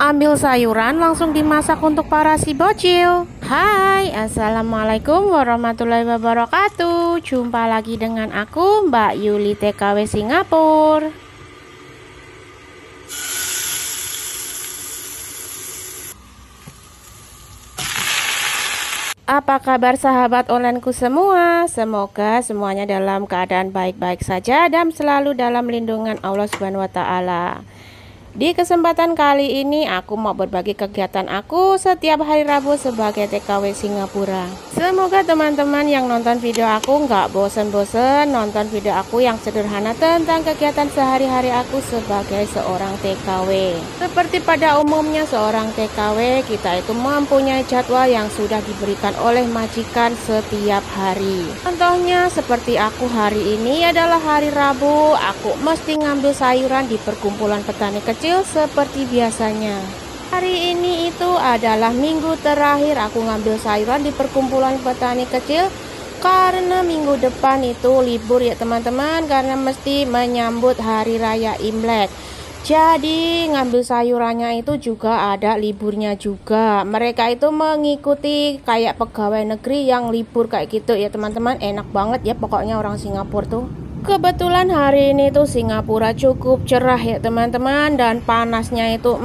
ambil sayuran langsung dimasak untuk para si bocil. Hai, assalamualaikum warahmatullahi wabarakatuh. Jumpa lagi dengan aku, Mbak Yuli TKW Singapura. Apa kabar sahabat onlineku semua? Semoga semuanya dalam keadaan baik-baik saja dan selalu dalam lindungan Allah Subhanahu wa taala. Di kesempatan kali ini aku mau berbagi kegiatan aku setiap hari Rabu sebagai TKW Singapura. Semoga teman-teman yang nonton video aku nggak bosen-bosen nonton video aku yang sederhana tentang kegiatan sehari-hari aku sebagai seorang TKW. Seperti pada umumnya seorang TKW, kita itu mempunyai jadwal yang sudah diberikan oleh majikan setiap hari. Contohnya seperti aku hari ini adalah hari Rabu, aku mesti ngambil sayuran di perkumpulan petani kecil seperti biasanya. Hari ini itu adalah minggu terakhir aku ngambil sayuran di perkumpulan petani kecil, karena minggu depan itu libur ya teman-teman, karena mesti menyambut hari raya Imlek. Jadi ngambil sayurannya itu juga ada liburnya juga. Mereka itu mengikuti kayak pegawai negeri yang libur kayak gitu ya teman-teman. Enak banget ya pokoknya orang Singapura tuh. Kebetulan hari ini tuh Singapura cukup cerah ya teman-teman, dan panasnya itu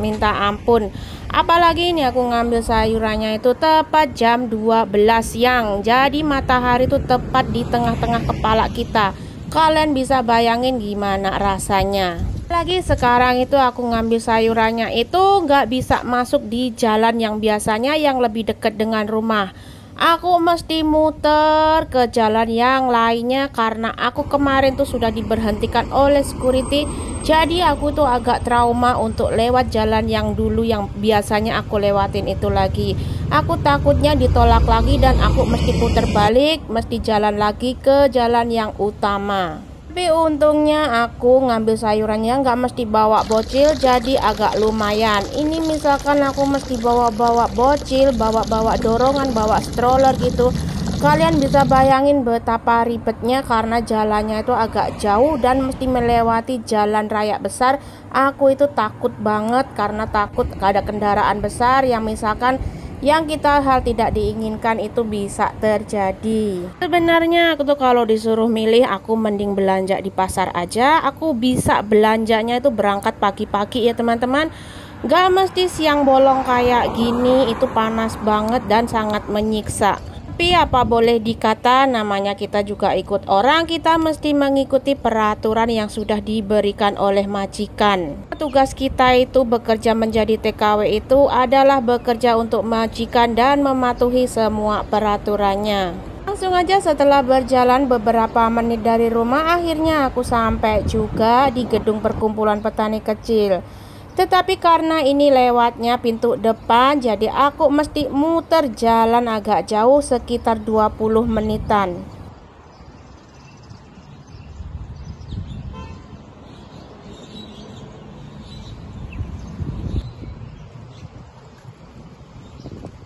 minta ampun. Apalagi ini aku ngambil sayurannya itu tepat jam 12 siang. Jadi matahari itu tepat di tengah-tengah kepala kita. Kalian bisa bayangin gimana rasanya. Lagi sekarang itu aku ngambil sayurannya itu nggak bisa masuk di jalan yang biasanya yang lebih dekat dengan rumah. Aku mesti muter ke jalan yang lainnya karena aku kemarin tuh sudah diberhentikan oleh security. Jadi aku tuh agak trauma untuk lewat jalan yang dulu yang biasanya aku lewatin itu lagi. Aku takutnya ditolak lagi dan aku mesti putar balik, mesti jalan lagi ke jalan yang utama. Tapi untungnya aku ngambil sayurannya nggak mesti bawa bocil, jadi agak lumayan. Ini misalkan aku mesti bawa-bawa bocil, bawa-bawa dorongan, bawa stroller gitu. Kalian bisa bayangin betapa ribetnya karena jalannya itu agak jauh dan mesti melewati jalan raya besar. Aku itu takut banget karena takut ada kendaraan besar yang misalkan yang kita hal tidak diinginkan itu bisa terjadi. Sebenarnya aku tuh kalau disuruh milih, aku mending belanja di pasar aja. Aku bisa belanjanya itu berangkat pagi-pagi ya teman-teman. Gak mesti siang bolong kayak gini, itu panas banget dan sangat menyiksa. Tapi apa boleh dikata, namanya kita juga ikut orang, kita mesti mengikuti peraturan yang sudah diberikan oleh majikan. Tugas kita itu bekerja menjadi TKW itu adalah bekerja untuk majikan dan mematuhi semua peraturannya. Langsung aja setelah berjalan beberapa menit dari rumah, akhirnya aku sampai juga di gedung perkumpulan petani kecil. Tetapi karena ini lewatnya pintu depan, jadi aku mesti muter jalan agak jauh sekitar 20 menitan.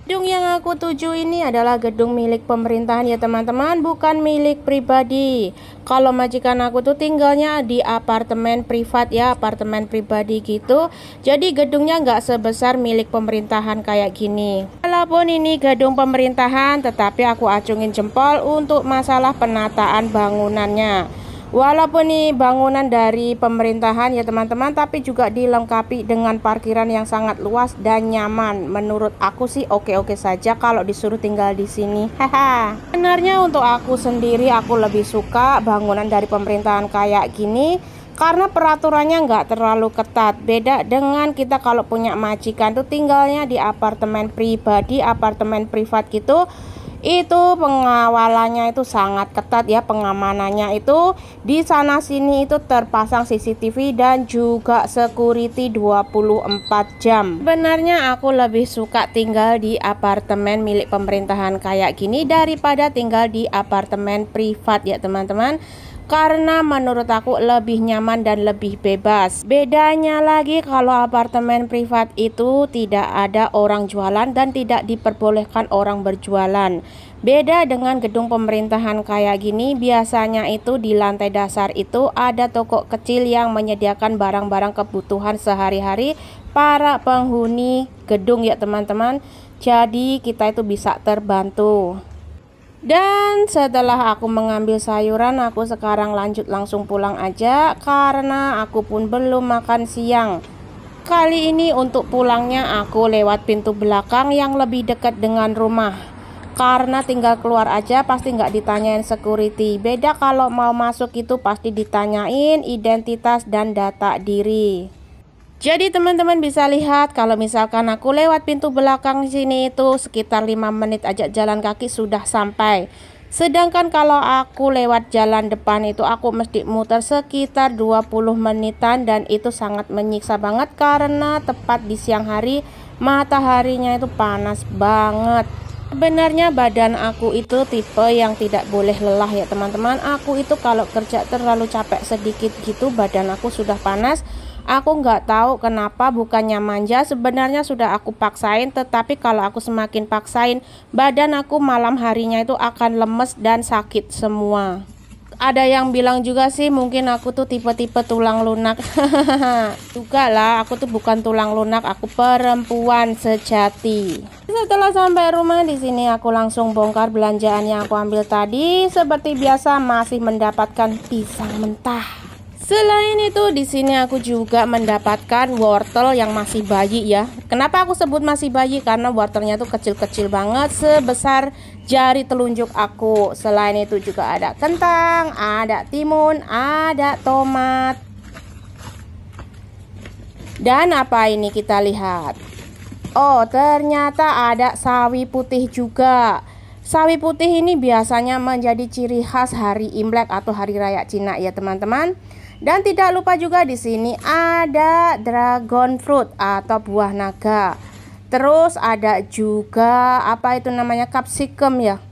Gedung yang aku tuju ini adalah gedung milik pemerintahan ya teman-teman, bukan milik pribadi. Kalau majikan aku tuh tinggalnya di apartemen privat ya, apartemen pribadi gitu. Jadi gedungnya nggak sebesar milik pemerintahan kayak gini. Walaupun ini gedung pemerintahan, tetapi aku acungin jempol untuk masalah penataan bangunannya. Walaupun ini bangunan dari pemerintahan ya teman-teman, tapi juga dilengkapi dengan parkiran yang sangat luas dan nyaman. Menurut aku sih oke-oke saja kalau disuruh tinggal di sini. Haha. Sebenarnya untuk aku sendiri, aku lebih suka bangunan dari pemerintahan kayak gini karena peraturannya nggak terlalu ketat. Beda dengan kita kalau punya majikan tuh tinggalnya di apartemen pribadi, apartemen privat gitu. Itu pengawalannya itu sangat ketat ya, pengamanannya itu di sana sini itu terpasang CCTV dan juga security 24 jam. Sebenarnya aku lebih suka tinggal di apartemen milik pemerintahan kayak gini daripada tinggal di apartemen privat ya teman-teman. Karena menurut aku lebih nyaman dan lebih bebas. Bedanya lagi kalau apartemen privat itu tidak ada orang jualan dan tidak diperbolehkan orang berjualan. Beda dengan gedung pemerintahan kayak gini, biasanya itu di lantai dasar itu ada toko kecil yang menyediakan barang-barang kebutuhan sehari-hari para penghuni gedung ya teman-teman. Jadi kita itu bisa terbantu. Dan setelah aku mengambil sayuran, aku sekarang lanjut langsung pulang aja karena aku pun belum makan siang. Kali ini untuk pulangnya aku lewat pintu belakang yang lebih dekat dengan rumah. Karena tinggal keluar aja pasti nggak ditanyain security. Beda kalau mau masuk itu pasti ditanyain identitas dan data diri. Jadi teman-teman bisa lihat kalau misalkan aku lewat pintu belakang sini itu sekitar 5 menit aja jalan kaki sudah sampai. Sedangkan kalau aku lewat jalan depan itu aku mesti muter sekitar 20 menitan dan itu sangat menyiksa banget karena tepat di siang hari mataharinya itu panas banget. Sebenarnya badan aku itu tipe yang tidak boleh lelah ya teman-teman. Aku itu kalau kerja terlalu capek sedikit gitu badan aku sudah panas. Aku nggak tahu kenapa, bukannya manja, sebenarnya sudah aku paksain. Tetapi kalau aku semakin paksain, badan aku malam harinya itu akan lemes dan sakit semua. Ada yang bilang juga sih mungkin aku tuh tipe-tipe tulang lunak. Juga lah, aku tuh bukan tulang lunak, aku perempuan sejati. Setelah sampai rumah di sini aku langsung bongkar belanjaan yang aku ambil tadi. Seperti biasa masih mendapatkan pisang mentah. Selain itu di sini aku juga mendapatkan wortel yang masih bayi ya. Kenapa aku sebut masih bayi? Karena wortelnya tuh kecil-kecil banget sebesar jari telunjuk aku. Selain itu juga ada kentang, ada timun, ada tomat. Dan apa ini kita lihat? Oh, ternyata ada sawi putih juga. Sawi putih ini biasanya menjadi ciri khas hari Imlek atau hari raya Cina ya teman-teman. Dan tidak lupa juga di sini ada dragon fruit atau buah naga. Terus ada juga apa itu namanya capsicum ya.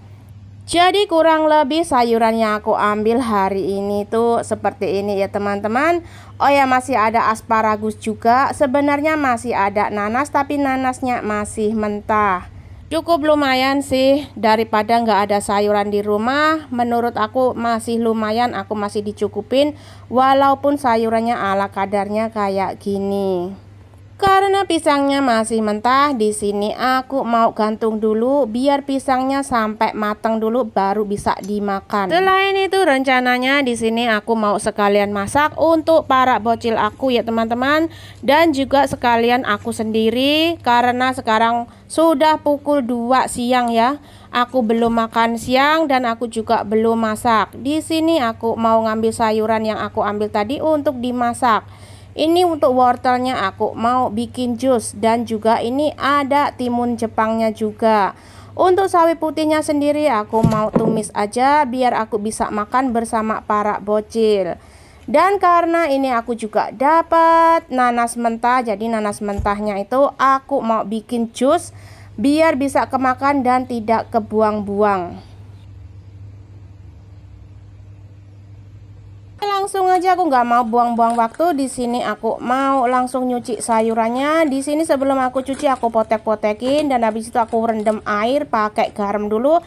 Jadi kurang lebih sayuran yang aku ambil hari ini tuh seperti ini ya teman-teman. Oh ya, masih ada asparagus juga. Sebenarnya masih ada nanas tapi nanasnya masih mentah. Cukup lumayan sih daripada nggak ada sayuran di rumah. Menurut aku masih lumayan, aku masih dicukupin walaupun sayurannya ala kadarnya kayak gini. Karena pisangnya masih mentah, di sini aku mau gantung dulu biar pisangnya sampai matang dulu baru bisa dimakan. Selain itu rencananya di sini aku mau sekalian masak untuk para bocil aku ya teman-teman, dan juga sekalian aku sendiri karena sekarang sudah pukul 2 siang ya. Aku belum makan siang dan aku juga belum masak. Di sini aku mau ngambil sayuran yang aku ambil tadi untuk dimasak. Ini untuk wortelnya aku mau bikin jus, dan juga ini ada timun Jepangnya juga. Untuk sawi putihnya sendiri aku mau tumis aja biar aku bisa makan bersama para bocil. Dan karena ini aku juga dapat nanas mentah, jadi nanas mentahnya itu aku mau bikin jus biar bisa kemakan dan tidak kebuang-buang. Langsung aja, aku nggak mau buang-buang waktu. Di sini aku mau langsung nyuci sayurannya. Di sini sebelum aku cuci aku potek-potekin dan habis itu aku rendam air pakai garam dulu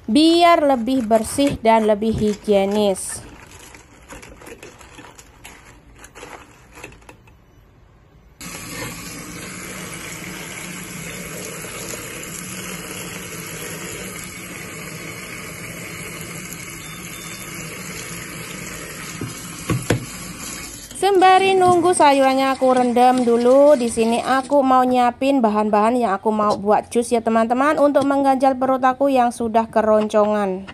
biar lebih bersih dan lebih higienis. Sembari nunggu sayurannya aku rendam dulu, di sini aku mau nyiapin bahan-bahan yang aku mau buat jus ya teman-teman, untuk mengganjal perut aku yang sudah keroncongan.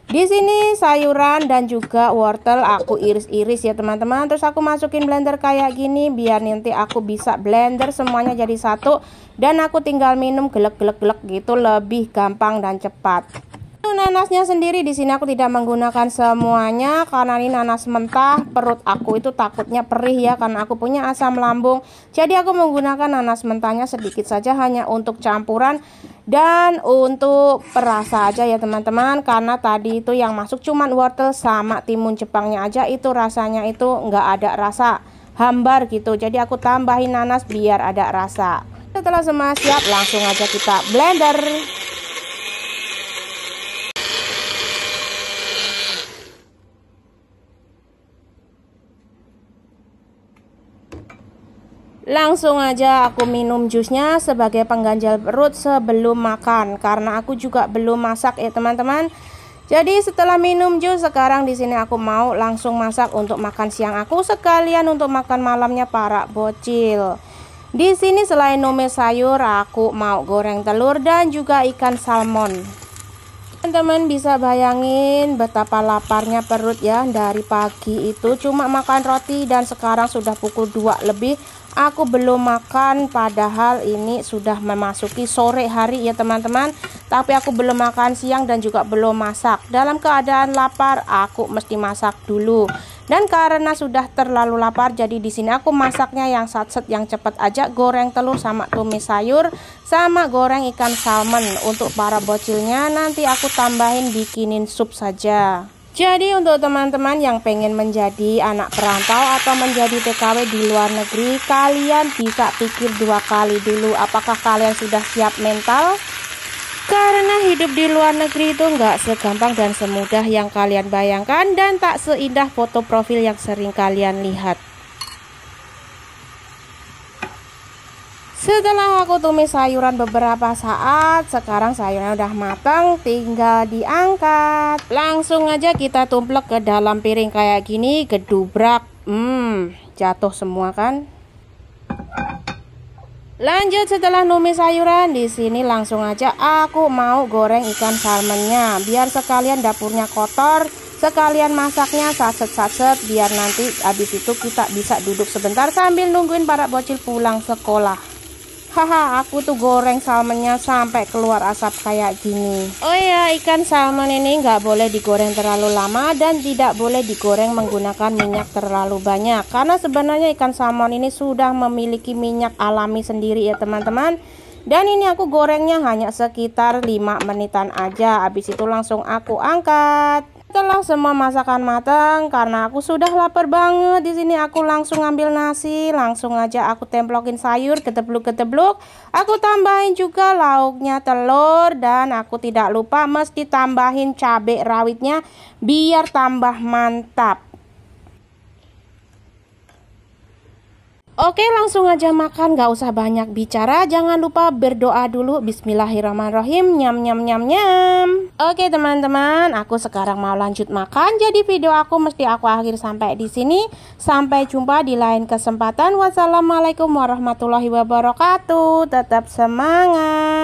Di sini sayuran dan juga wortel aku iris-iris ya teman-teman. Terus aku masukin blender kayak gini biar nanti aku bisa blender semuanya jadi satu, dan aku tinggal minum gelek-gelek-gelek gitu, lebih gampang dan cepat. Nanasnya sendiri di sini aku tidak menggunakan semuanya karena ini nanas mentah. Perut aku itu takutnya perih ya karena aku punya asam lambung. Jadi aku menggunakan nanas mentahnya sedikit saja, hanya untuk campuran dan untuk perasa aja ya teman-teman. Karena tadi itu yang masuk cuman wortel sama timun Jepangnya aja, itu rasanya itu nggak ada rasa, hambar gitu. Jadi aku tambahin nanas biar ada rasa. Setelah semua siap langsung aja kita blender. Langsung aja aku minum jusnya sebagai pengganjal perut sebelum makan, karena aku juga belum masak ya teman-teman. Jadi setelah minum jus, sekarang di sini aku mau langsung masak untuk makan siang aku, sekalian untuk makan malamnya para bocil. Di sini selain numis sayur, aku mau goreng telur dan juga ikan salmon. Teman-teman bisa bayangin betapa laparnya perut ya. Dari pagi itu cuma makan roti dan sekarang sudah pukul 2 lebih. Aku belum makan, padahal ini sudah memasuki sore hari ya teman-teman. Tapi aku belum makan siang dan juga belum masak. Dalam keadaan lapar, aku mesti masak dulu. Dan karena sudah terlalu lapar, jadi di sini aku masaknya yang satset, yang cepat aja, goreng telur sama tumis sayur sama goreng ikan salmon. Untuk para bocilnya nanti aku tambahin bikinin sup saja. Jadi untuk teman-teman yang pengen menjadi anak perantau atau menjadi TKW di luar negeri, kalian bisa pikir 2 kali dulu apakah kalian sudah siap mental. Karena hidup di luar negeri itu nggak segampang dan semudah yang kalian bayangkan, dan tak seindah foto profil yang sering kalian lihat. Setelah aku tumis sayuran beberapa saat, sekarang sayurnya udah matang, tinggal diangkat. Langsung aja kita tumplek ke dalam piring kayak gini, gedubrak. Jatuh semua kan? Lanjut, setelah numis sayuran, di sini langsung aja aku mau goreng ikan salmonnya. Biar sekalian dapurnya kotor, sekalian masaknya satset-satset, biar nanti habis itu kita bisa duduk sebentar sambil nungguin para bocil pulang sekolah. Haha, aku tuh goreng salmonnya sampai keluar asap kayak gini. Oh ya, ikan salmon ini nggak boleh digoreng terlalu lama dan tidak boleh digoreng menggunakan minyak terlalu banyak. Karena sebenarnya ikan salmon ini sudah memiliki minyak alami sendiri ya teman-teman. Dan ini aku gorengnya hanya sekitar 5 menitan aja. Habis itu langsung aku angkat. Setelah semua masakan matang, karena aku sudah lapar banget, di sini aku langsung ngambil nasi, langsung aja aku templokin sayur, getebluk-getebluk. Aku tambahin juga lauknya telur, dan aku tidak lupa mesti tambahin cabai rawitnya biar tambah mantap. Oke, langsung aja makan, gak usah banyak bicara. Jangan lupa berdoa dulu. Bismillahirrahmanirrahim. Nyam nyam nyam nyam. Oke teman-teman, aku sekarang mau lanjut makan. Jadi video aku mesti aku akhir sampai di sini. Sampai jumpa di lain kesempatan. Wassalamualaikum warahmatullahi wabarakatuh. Tetap semangat.